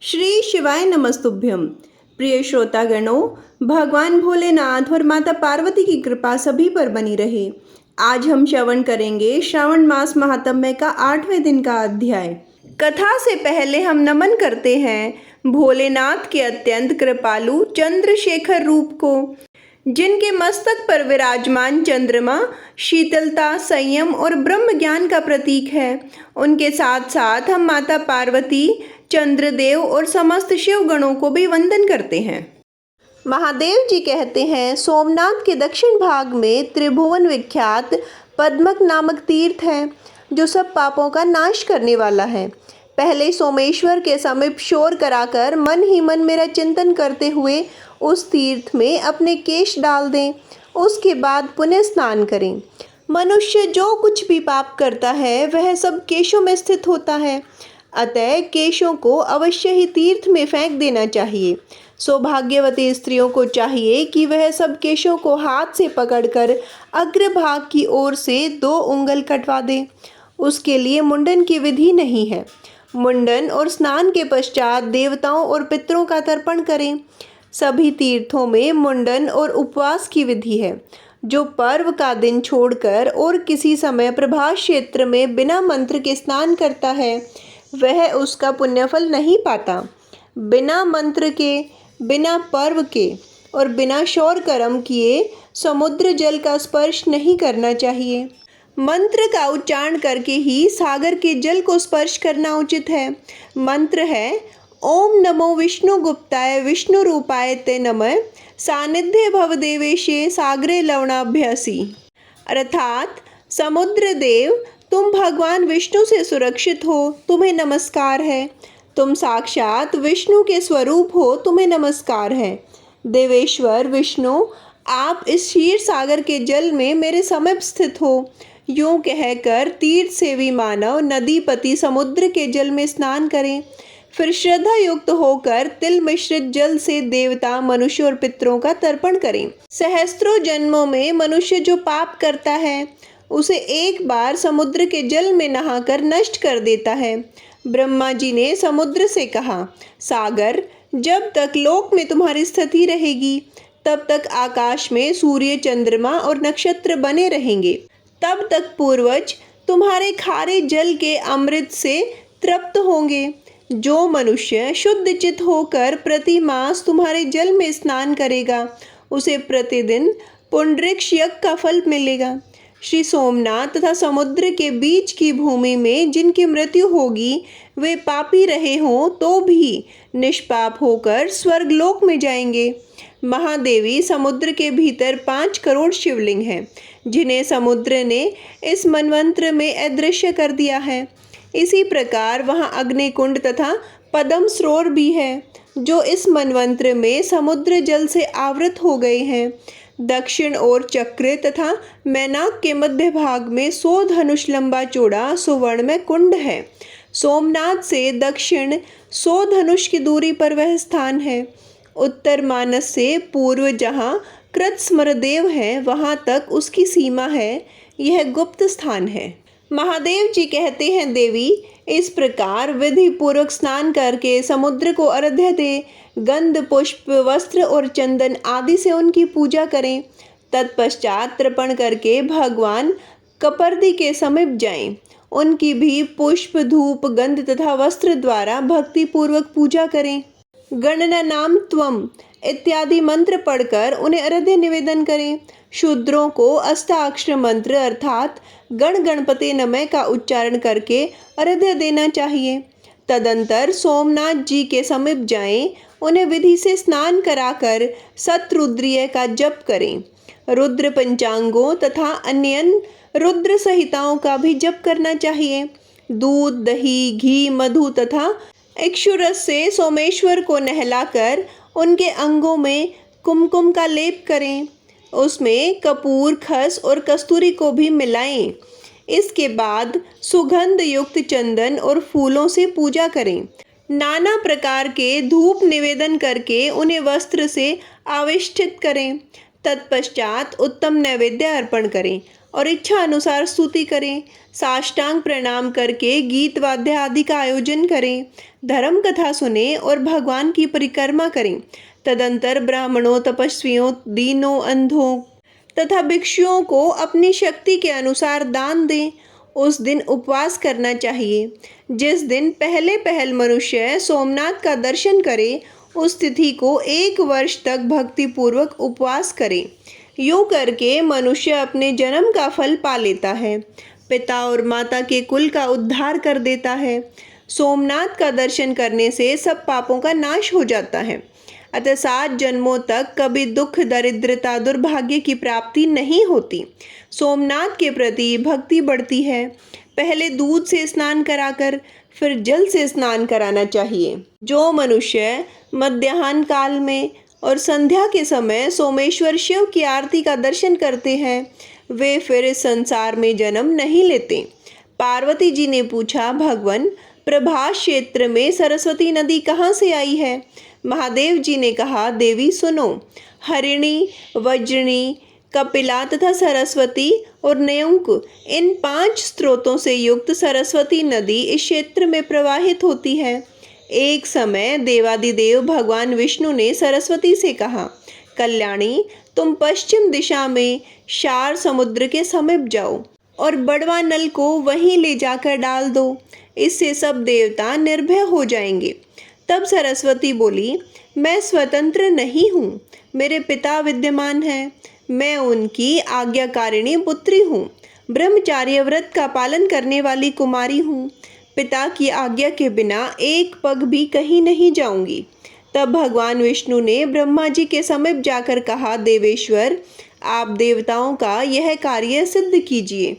श्री शिवाय नमस्तुभ्यम। प्रिय श्रोतागणों, भगवान भोलेनाथ और माता पार्वती की कृपा सभी पर बनी रहे। आज हम श्रवण करेंगे श्रावण मास महात्म्य का 8वें दिन का अध्याय। कथा से पहले हम नमन करते हैं भोलेनाथ के अत्यंत कृपालु चंद्रशेखर रूप को, जिनके मस्तक पर विराजमान चंद्रमा शीतलता, संयम और ब्रह्म ज्ञान का प्रतीक है। उनके साथ साथ हम माता पार्वती, चंद्रदेव और समस्त शिव गणों को भी वंदन करते हैं। महादेव जी कहते हैं, सोमनाथ के दक्षिण भाग में त्रिभुवन विख्यात पद्मक नामक तीर्थ है, जो सब पापों का नाश करने वाला है। पहले सोमेश्वर के समीप शोर कराकर मन ही मन मेरा चिंतन करते हुए उस तीर्थ में अपने केश डाल दें। उसके बाद पुण्य स्नान करें। मनुष्य जो कुछ भी पाप करता है वह सब केशों में स्थित होता है, अतः केशों को अवश्य ही तीर्थ में फेंक देना चाहिए। सौभाग्यवती स्त्रियों को चाहिए कि वह सब केशों को हाथ से पकड़कर अग्रभाग की ओर से 2 उंगल कटवा दें। उसके लिए मुंडन की विधि नहीं है। मुंडन और स्नान के पश्चात देवताओं और पितरों का तर्पण करें। सभी तीर्थों में मुंडन और उपवास की विधि है। जो पर्व का दिन छोड़कर और किसी समय प्रभास क्षेत्र में बिना मंत्र के स्नान करता है वह उसका पुण्यफल नहीं पाता। बिना मंत्र के, बिना पर्व के और बिना शौर कर्म किए समुद्र जल का स्पर्श नहीं करना चाहिए। मंत्र का उच्चारण करके ही सागर के जल को स्पर्श करना उचित है। मंत्र है, ओम नमो विष्णु गुप्ताय विष्णु रूपाय ते नमः सानिध्य भव देवेशे सागरे लवणाभ्यसी। अर्थात, समुद्र देव, तुम भगवान विष्णु से सुरक्षित हो, तुम्हें नमस्कार है। तुम साक्षात विष्णु के स्वरूप हो, तुम्हें नमस्कार है। देवेश्वर विष्णु, आप इस क्षीर सागर के जल में मेरे समीप स्थित हो। यूं कहकर तीर्थ सेवी मानव नदीपति समुद्र के जल में स्नान करें। फिर श्रद्धा युक्त होकर तिल मिश्रित जल से देवता, मनुष्य और पितरों का तर्पण करें। सहस्त्रों जन्मों में मनुष्य जो पाप करता है उसे एक बार समुद्र के जल में नहाकर नष्ट कर देता है। ब्रह्मा जी ने समुद्र से कहा, सागर, जब तक लोक में तुम्हारी स्थिति रहेगी तब तक आकाश में सूर्य, चंद्रमा और नक्षत्र बने रहेंगे। तब तक पूर्वज तुम्हारे खारे जल के अमृत से तृप्त होंगे। जो मनुष्य शुद्ध चित होकर प्रति मास तुम्हारे जल में स्नान करेगा उसे प्रतिदिन पुंडरीक्ष यज्ञ का फल मिलेगा। श्री सोमनाथ तथा समुद्र के बीच की भूमि में जिनकी मृत्यु होगी वे पापी रहे हों तो भी निष्पाप होकर स्वर्गलोक में जाएंगे। महादेवी समुद्र के भीतर 5 करोड़ शिवलिंग हैं, जिन्हें समुद्र ने इस मनवंत्र में अदृश्य कर दिया है। इसी प्रकार वहाँ अग्निकुंड तथा पद्म सरोवर भी है, जो इस मनवंत्र में समुद्र जल से आवृत हो गए हैं। दक्षिण ओर चक्र तथा मैनाक के मध्य भाग में 100 धनुष लंबा चौड़ा सुवर्ण में कुंड है। सोमनाथ से दक्षिण 100 धनुष की दूरी पर वह स्थान है। उत्तर मानस से पूर्व जहाँ कृतस्मरदेव है वहाँ तक उसकी सीमा है। यह गुप्त स्थान है। महादेव जी कहते हैं, देवी, इस प्रकार विधि पूर्वक स्नान करके समुद्र को अर्घ्य दे, गंध, पुष्प, वस्त्र और चंदन आदि से उनकी पूजा करें। तत्पश्चात तर्पण करके भगवान कपर्दी के समीप जाएं। उनकी भी पुष्प, धूप, गंध तथा वस्त्र द्वारा भक्ति पूर्वक पूजा करें। गणना नाम त्वम इत्यादि मंत्र पढ़कर उन्हें अर्घ्य निवेदन करें। शूद्रों को अष्टाक्षर मंत्र अर्थात गण गणपते नमः का उच्चारण करके अर्घ्य देना चाहिए। तदंतर सोमनाथ जी के समीप जाएं। उन्हें विधि से स्नान कराकर शतरुद्रीय का जप करें। रुद्र पंचांगों तथा अन्य रुद्र संहिताओं का भी जप करना चाहिए। दूध, दही, घी, मधु तथा इक्षुरस से सोमेश्वर को नहलाकर उनके अंगों में कुमकुम का लेप करें। उसमें कपूर, खस और कस्तूरी को भी मिलाएं। इसके बाद सुगंध युक्त चंदन और फूलों से पूजा करें। नाना प्रकार के धूप निवेदन करके उन्हें वस्त्र से आविष्ठित करें। तत्पश्चात उत्तम नैवेद्य अर्पण करें। और इच्छा अनुसार स्तुति करें। साष्टांग प्रणाम करके गीत वाद्य आदि का आयोजन करें। धर्म कथा सुने और भगवान की परिक्रमा करें। तदंतर ब्राह्मणों, तपस्वियों, दीनों, अंधों तथा भिक्षुओं को अपनी शक्ति के अनुसार दान दें। उस दिन उपवास करना चाहिए। जिस दिन पहल मनुष्य सोमनाथ का दर्शन करे, उस तिथि को 1 वर्ष तक भक्ति पूर्वक उपवास करे। यूं करके मनुष्य अपने जन्म का फल पा लेता है, पिता और माता के कुल का उद्धार कर देता है। सोमनाथ का दर्शन करने से सब पापों का नाश हो जाता है। अतः 7 जन्मों तक कभी दुख, दरिद्रता, दुर्भाग्य की प्राप्ति नहीं होती। सोमनाथ के प्रति भक्ति बढ़ती है। पहले दूध से स्नान कराकर फिर जल से स्नान कराना चाहिए। जो मनुष्य मध्याह्न काल में और संध्या के समय सोमेश्वर शिव की आरती का दर्शन करते हैं, वे फिर इस संसार में जन्म नहीं लेते। पार्वती जी ने पूछा, भगवान, प्रभास क्षेत्र में सरस्वती नदी कहाँ से आई है? महादेव जी ने कहा, देवी सुनो, हरिणी, वज्रणी, कपिला तथा सरस्वती और न्यंक, इन 5 स्रोतों से युक्त सरस्वती नदी इस क्षेत्र में प्रवाहित होती है। एक समय देवादिदेव भगवान विष्णु ने सरस्वती से कहा, कल्याणी, तुम पश्चिम दिशा में क्षार समुद्र के समीप जाओ और बड़वा नल को वहीं ले जाकर डाल दो। इससे सब देवता निर्भय हो जाएंगे। तब सरस्वती बोली, मैं स्वतंत्र नहीं हूँ, मेरे पिता विद्यमान हैं। मैं उनकी आज्ञाकारिणी पुत्री हूँ। ब्रह्मचार्य व्रत का पालन करने वाली कुमारी हूँ। पिता की आज्ञा के बिना एक पग भी कहीं नहीं जाऊंगी। तब भगवान विष्णु ने ब्रह्मा जी के समीप जाकर कहा, देवेश्वर, आप देवताओं का यह कार्य सिद्ध कीजिए।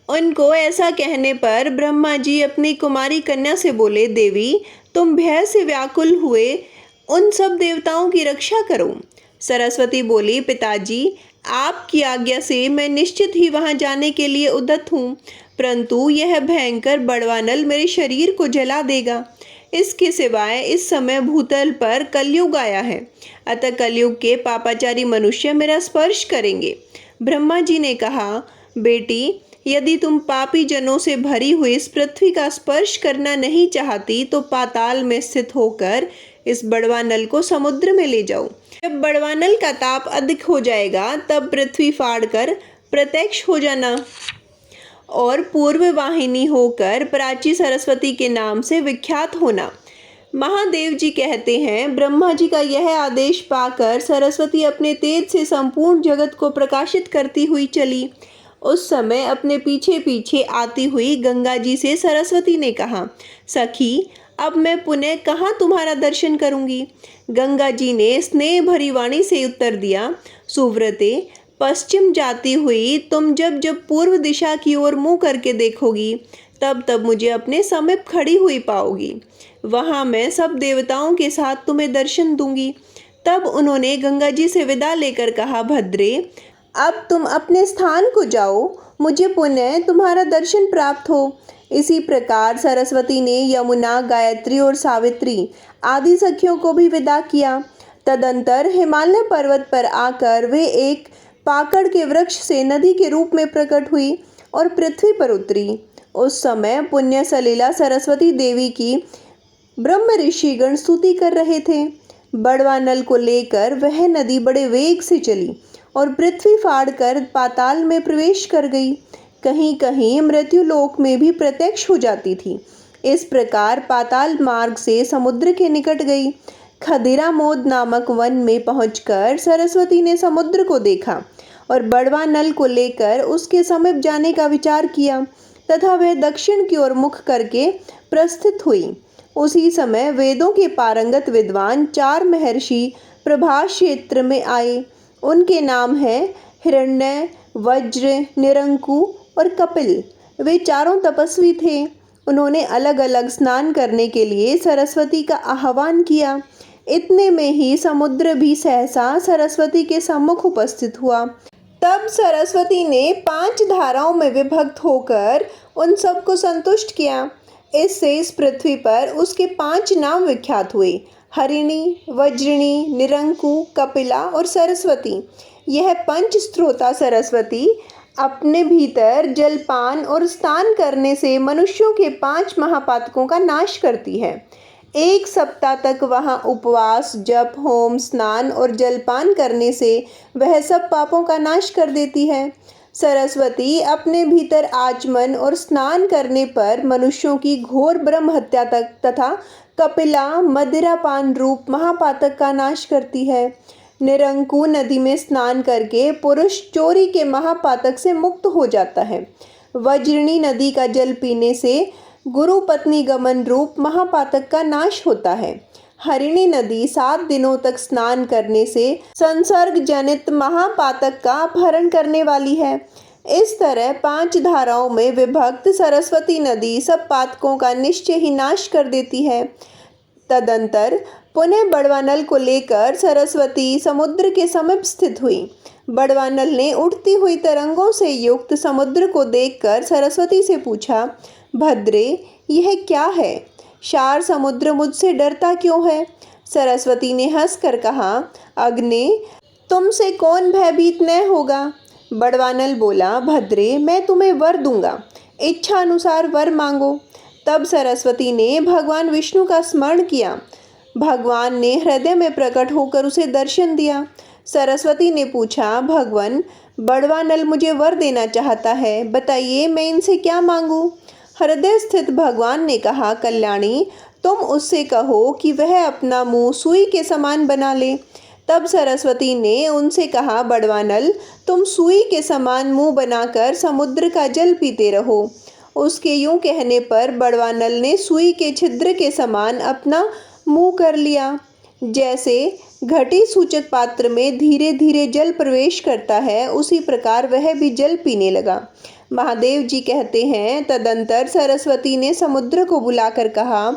उनको ऐसा कहने पर ब्रह्मा जी अपनी कुमारी कन्या से बोले, देवी, तुम भय से व्याकुल हुए उन सब देवताओं की रक्षा करो। सरस्वती बोली, पिताजी, आपकी आज्ञा से मैं निश्चित ही वहां जाने के लिए उद्यत हूँ, परंतु यह भयंकर बड़वा नल मेरे शरीर को जला देगा। इसके सिवाय इस समय भूतल पर कलयुग आया है, अतः कलयुग के पापाचारी मनुष्य मेरा स्पर्श करेंगे। ब्रह्मा जी ने कहा, बेटी, यदि तुम पापी जनों से भरी हुई इस पृथ्वी का स्पर्श करना नहीं चाहती तो पाताल में स्थित होकर इस बड़वा नल को समुद्र में ले जाओ। जब बड़वा नल का ताप अधिक हो जाएगा तब पृथ्वी फाड़कर प्रत्यक्ष हो जाना और पूर्व वाहिनी होकर प्राची सरस्वती के नाम से विख्यात होना। महादेव जी कहते हैं, ब्रह्मा जी का यह आदेश पाकर सरस्वती अपने तेज से संपूर्ण जगत को प्रकाशित करती हुई चली। उस समय अपने पीछे पीछे आती हुई गंगा जी से सरस्वती ने कहा, सखी, अब मैं पुनः कहाँ तुम्हारा दर्शन करूंगी? गंगा जी ने स्नेह भरी वाणी से उत्तर दिया, सुव्रते, पश्चिम जाती हुई तुम जब जब पूर्व दिशा की ओर मुंह करके देखोगी तब तब मुझे अपने समीप खड़ी हुई पाओगी। वहां मैं सब देवताओं के साथ तुम्हें दर्शन दूंगी। तब उन्होंने गंगा जी से विदा लेकर कहा, भद्रे, अब तुम अपने स्थान को जाओ, मुझे पुनः तुम्हारा दर्शन प्राप्त हो। इसी प्रकार सरस्वती ने यमुना, गायत्री और सावित्री आदि सखियों को भी विदा किया। तदंतर हिमालय पर्वत पर आकर वे एक पाकड़ के वृक्ष से नदी के रूप में प्रकट हुई और पृथ्वी पर उतरी। उस समय पुण्य सलीला सरस्वती देवी की ब्रह्म ऋषिगण स्तुति कर रहे थे। बड़वा नल को लेकर वह नदी बड़े वेग से चली और पृथ्वी फाड़कर पाताल में प्रवेश कर गई। कहीं कहीं मृत्युलोक में भी प्रत्यक्ष हो जाती थी। इस प्रकार पाताल मार्ग से समुद्र के निकट गई। खदिरा मोद नामक वन में पहुंचकर सरस्वती ने समुद्र को देखा और बड़वा नल को लेकर उसके समीप जाने का विचार किया तथा वह दक्षिण की ओर मुख करके प्रस्थित हुई। उसी समय वेदों के पारंगत विद्वान 4 महर्षि प्रभास क्षेत्र में आए। उनके नाम हैं हिरण्य, वज्र, निरंकु और कपिल। वे चारों तपस्वी थे। उन्होंने अलग अलग स्नान करने के लिए सरस्वती का आह्वान किया। इतने में ही समुद्र भी सहसा सरस्वती के सम्मुख उपस्थित हुआ। तब सरस्वती ने 5 धाराओं में विभक्त होकर उन सबको संतुष्ट किया। इससे इस पृथ्वी पर उसके 5 नाम विख्यात हुए, हरिणी, वज्रिणी, निरंकु, कपिला और सरस्वती। यह पंच स्त्रोता सरस्वती अपने भीतर जलपान और स्नान करने से मनुष्यों के 5 महापातकों का नाश करती है। 1 सप्ताह तक वहाँ उपवास, जप, होम, स्नान और जलपान करने से वह सब पापों का नाश कर देती है। सरस्वती अपने भीतर आचमन और स्नान करने पर मनुष्यों की घोर ब्रह्म हत्या तक तथा कपिला मदिरापान रूप महापातक का नाश करती है। निरंकु नदी में स्नान करके पुरुष चोरी के महापातक से मुक्त हो जाता है। वज्रणी नदी का जल पीने से गुरु पत्नी गमन रूप महापातक का नाश होता है। हरिणी नदी 7 दिनों तक स्नान करने से संसर्ग जनित महापातक का अपहरण करने वाली है। इस तरह 5 धाराओं में विभक्त सरस्वती नदी सब पातकों का निश्चय ही नाश कर देती है। तदंतर पुनः बड़वानल को लेकर सरस्वती समुद्र के समीप स्थित हुई। बड़वानल ने उठती हुई तरंगों से युक्त समुद्र को देखकर सरस्वती से पूछा, भद्रे, यह क्या है? क्षार समुद्र मुझसे डरता क्यों है? सरस्वती ने हंसकर कहा, अग्ने, तुमसे कौन भयभीत न होगा? बड़वानल बोला, भद्रे, मैं तुम्हें वर दूंगा, इच्छा अनुसार वर मांगो। तब सरस्वती ने भगवान विष्णु का स्मरण किया। भगवान ने हृदय में प्रकट होकर उसे दर्शन दिया। सरस्वती ने पूछा, भगवान, बड़वानल मुझे वर देना चाहता है, बताइए मैं इनसे क्या मांगूं? हृदय स्थित भगवान ने कहा, कल्याणी, तुम उससे कहो कि वह अपना मुंह सुई के समान बना ले। तब सरस्वती ने उनसे कहा, बड़वानल, तुम सुई के समान मुंह बनाकर समुद्र का जल पीते रहो। उसके यूं कहने पर बड़वानल ने सुई के छिद्र के समान अपना मुंह कर लिया। जैसे घटी सूचक पात्र में धीरे धीरे जल प्रवेश करता है, उसी प्रकार वह भी जल पीने लगा। महादेव जी कहते हैं, तदंतर सरस्वती ने समुद्र को बुलाकर कहा,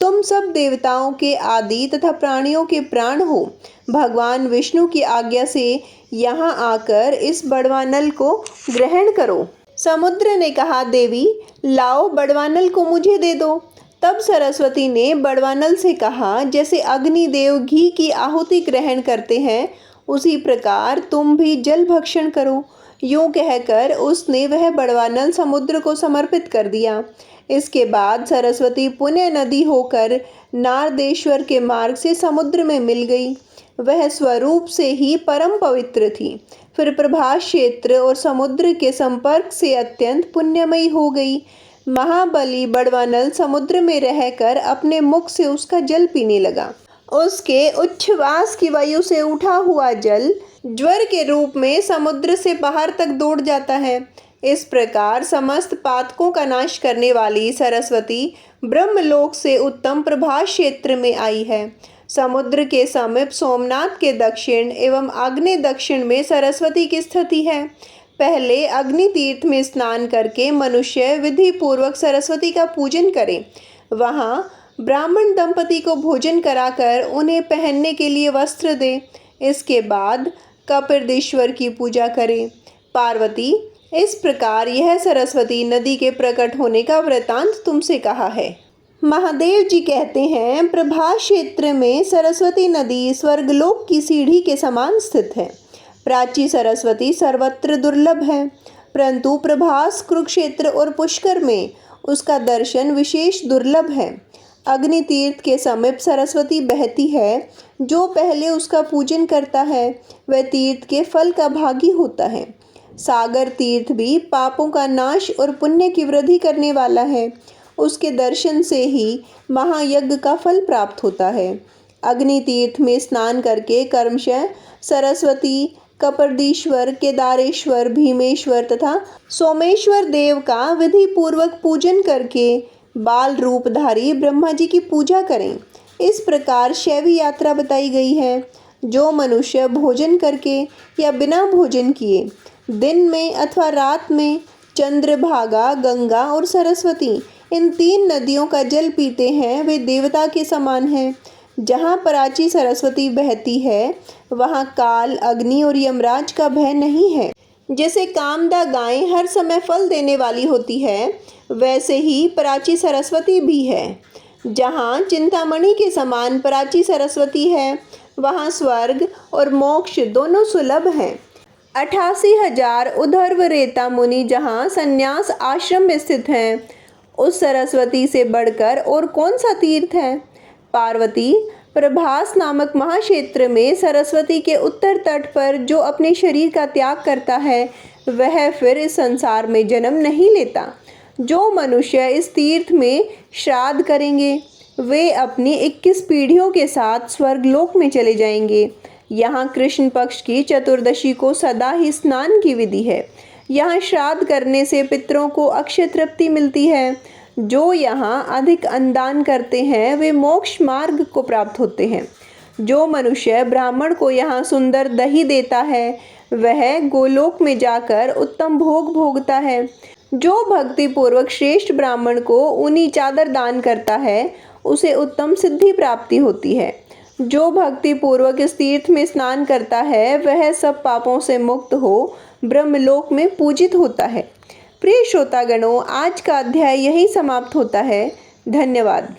तुम सब देवताओं के आदि तथा प्राणियों के प्राण हो। भगवान विष्णु की आज्ञा से यहाँ आकर इस बड़वानल को ग्रहण करो। समुद्र ने कहा, देवी, लाओ बड़वानल को मुझे दे दो। तब सरस्वती ने बड़वानल से कहा, जैसे अग्निदेव घी की आहुति ग्रहण करते हैं, उसी प्रकार तुम भी जल भक्षण करो। यूं कहकर उसने वह बड़वानल समुद्र को समर्पित कर दिया। इसके बाद सरस्वती पुण्य नदी होकर नारदेश्वर के मार्ग से समुद्र में मिल गई। वह स्वरूप से ही परम पवित्र थी। फिर प्रभास क्षेत्र और समुद्र के संपर्क से अत्यंत पुण्यमयी हो गई। महाबली बड़वानल समुद्र में रहकर अपने मुख से उसका जल पीने लगा। उसके उच्छ्वास की वायु से उठा हुआ जल ज्वर के रूप में समुद्र से बाहर तक दौड़ जाता है। इस प्रकार समस्त पातकों का नाश करने वाली सरस्वती ब्रह्मलोक से उत्तम प्रभास क्षेत्र में आई है। समुद्र के समीप सोमनाथ के दक्षिण एवं आग्नेय दक्षिण में सरस्वती की स्थिति है। पहले अग्नि तीर्थ में स्नान करके मनुष्य विधि पूर्वक सरस्वती का पूजन करे। वहाँ ब्राह्मण दंपति को भोजन कराकर उन्हें पहनने के लिए वस्त्र दे। इसके बाद कपिलदेश्वर की पूजा करें। पार्वती, इस प्रकार यह सरस्वती नदी के प्रकट होने का वृतांत तुमसे कहा है। महादेव जी कहते हैं, प्रभास क्षेत्र में सरस्वती नदी स्वर्गलोक की सीढ़ी के समान स्थित है। प्राची सरस्वती सर्वत्र दुर्लभ है, परंतु प्रभास, कुरुक्षेत्र और पुष्कर में उसका दर्शन विशेष दुर्लभ है। अग्नि तीर्थ के समीप सरस्वती बहती है। जो पहले उसका पूजन करता है वह तीर्थ के फल का भागी होता है। सागर तीर्थ भी पापों का नाश और पुण्य की वृद्धि करने वाला है। उसके दर्शन से ही महायज्ञ का फल प्राप्त होता है। अग्नि तीर्थ में स्नान करके कर्मशः सरस्वती, कपिलदेश्वर, केदारेश्वर, भीमेश्वर तथा सोमेश्वर देव का विधि पूर्वक पूजन करके बाल रूपधारी ब्रह्मा जी की पूजा करें। इस प्रकार शैवी यात्रा बताई गई है। जो मनुष्य भोजन करके या बिना भोजन किए दिन में अथवा रात में चंद्रभागा, गंगा और सरस्वती, इन 3 नदियों का जल पीते हैं, वे देवता के समान हैं। जहाँ प्राची सरस्वती बहती है वहाँ काल, अग्नि और यमराज का भय नहीं है। जैसे कामदा गाय हर समय फल देने वाली होती है, वैसे ही प्राची सरस्वती भी है। जहाँ चिंतामणि के समान प्राची सरस्वती है, वहाँ स्वर्ग और मोक्ष दोनों सुलभ हैं। 88,000 उद्धर्व रेता मुनि जहाँ संन्यास आश्रम में स्थित हैं, उस सरस्वती से बढ़कर और कौन सा तीर्थ है। पार्वती, प्रभास नामक महाक्षेत्र में सरस्वती के उत्तर तट पर जो अपने शरीर का त्याग करता है वह फिर इस संसार में जन्म नहीं लेता। जो मनुष्य इस तीर्थ में श्राद्ध करेंगे वे अपनी 21 पीढ़ियों के साथ स्वर्गलोक में चले जाएंगे। यहाँ कृष्ण पक्ष की चतुर्दशी को सदा ही स्नान की विधि है। यहाँ श्राद्ध करने से पितरों को अक्षय तृप्ति मिलती है। जो यहाँ अधिक अन्नदान करते हैं वे मोक्ष मार्ग को प्राप्त होते हैं। जो मनुष्य ब्राह्मण को यहाँ सुंदर दही देता है वह गोलोक में जाकर उत्तम भोग भोगता है। जो भक्ति पूर्वक श्रेष्ठ ब्राह्मण को ऊनी चादर दान करता है उसे उत्तम सिद्धि प्राप्ति होती है। जो भक्ति पूर्वक इस तीर्थ में स्नान करता है वह सब पापों से मुक्त हो ब्रह्मलोक में पूजित होता है। प्रिय श्रोतागणों, आज का अध्याय यही समाप्त होता है। धन्यवाद।